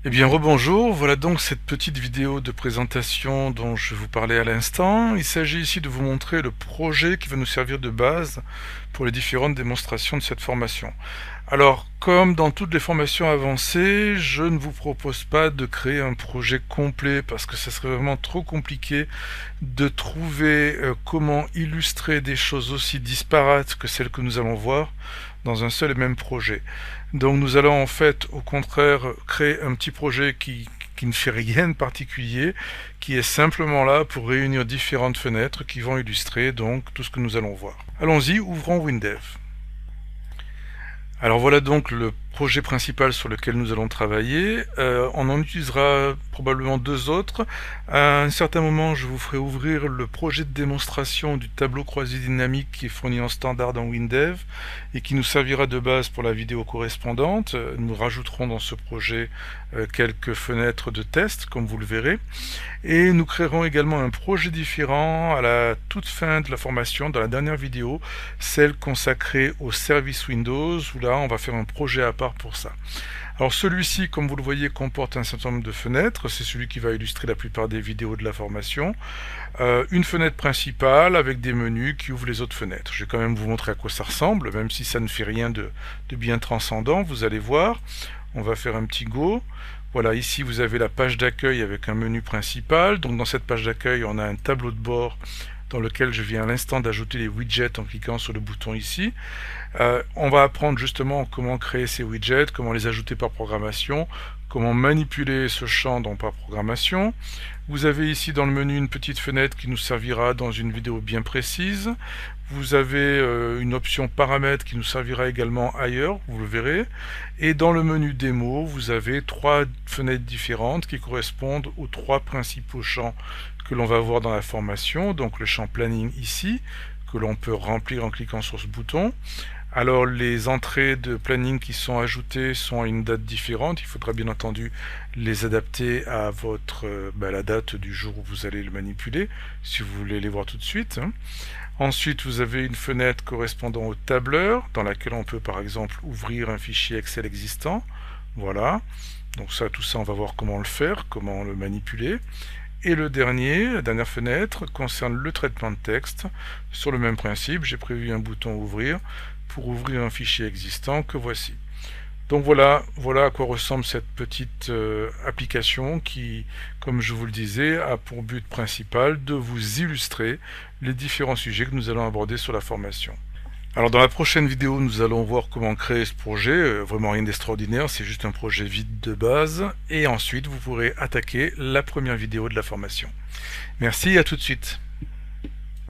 Eh bien, rebonjour, voilà donc cette petite vidéo de présentation dont je vous parlais à l'instant. Il s'agit ici de vous montrer le projet qui va nous servir de base pour les différentes démonstrations de cette formation. Alors, comme dans toutes les formations avancées, je ne vous propose pas de créer un projet complet parce que ce serait vraiment trop compliqué de trouver comment illustrer des choses aussi disparates que celles que nous allons voir dans un seul et même projet. Donc nous allons en fait au contraire créer un petit projet qui ne fait rien de particulier, qui est simplement là pour réunir différentes fenêtres qui vont illustrer donc tout ce que nous allons voir. Allons-y, ouvrons WinDev. Alors voilà donc le projet principal sur lequel nous allons travailler. On en utilisera probablement deux autres. À un certain moment, je vous ferai ouvrir le projet de démonstration du tableau croisé dynamique qui est fourni en standard dans WinDev et qui nous servira de base pour la vidéo correspondante. Nous rajouterons dans ce projet quelques fenêtres de test, comme vous le verrez. Et nous créerons également un projet différent à la toute fin de la formation, dans la dernière vidéo, celle consacrée au service Windows, où là on va faire un projet à part pour ça. Alors celui-ci, comme vous le voyez, comporte un certain nombre de fenêtres, c'est celui qui va illustrer la plupart des vidéos de la formation. Une fenêtre principale avec des menus qui ouvrent les autres fenêtres. Je vais quand même vous montrer à quoi ça ressemble, même si ça ne fait rien de bien transcendant, vous allez voir. On va faire un petit go. Voilà, ici vous avez la page d'accueil avec un menu principal. Donc dans cette page d'accueil, on a un tableau de bord dans lequel je viens à l'instant d'ajouter les widgets en cliquant sur le bouton ici. On va apprendre justement comment créer ces widgets, comment les ajouter par programmation, comment manipuler ce champ par programmation. Vous avez ici dans le menu une petite fenêtre qui nous servira dans une vidéo bien précise. Vous avez une option paramètres qui nous servira également ailleurs, vous le verrez. Et dans le menu démo, vous avez trois fenêtres différentes qui correspondent aux trois principaux champs que l'on va voir dans la formation. Donc le champ planning ici, que l'on peut remplir en cliquant sur ce bouton. Alors les entrées de planning qui sont ajoutées sont à une date différente. Il faudra bien entendu les adapter à la date du jour où vous allez le manipuler, si vous voulez les voir tout de suite. Ensuite, vous avez une fenêtre correspondant au tableur, dans laquelle on peut par exemple ouvrir un fichier Excel existant. Voilà. Donc ça, tout ça, on va voir comment le faire, comment le manipuler. Et la dernière fenêtre, concerne le traitement de texte. Sur le même principe, j'ai prévu un bouton ouvrir pour ouvrir un fichier existant que voici. Donc voilà à quoi ressemble cette petite application qui, comme je vous le disais, a pour but principal de vous illustrer les différents sujets que nous allons aborder sur la formation. Alors dans la prochaine vidéo, nous allons voir comment créer ce projet, vraiment rien d'extraordinaire, c'est juste un projet vide de base, et ensuite vous pourrez attaquer la première vidéo de la formation. Merci, à tout de suite.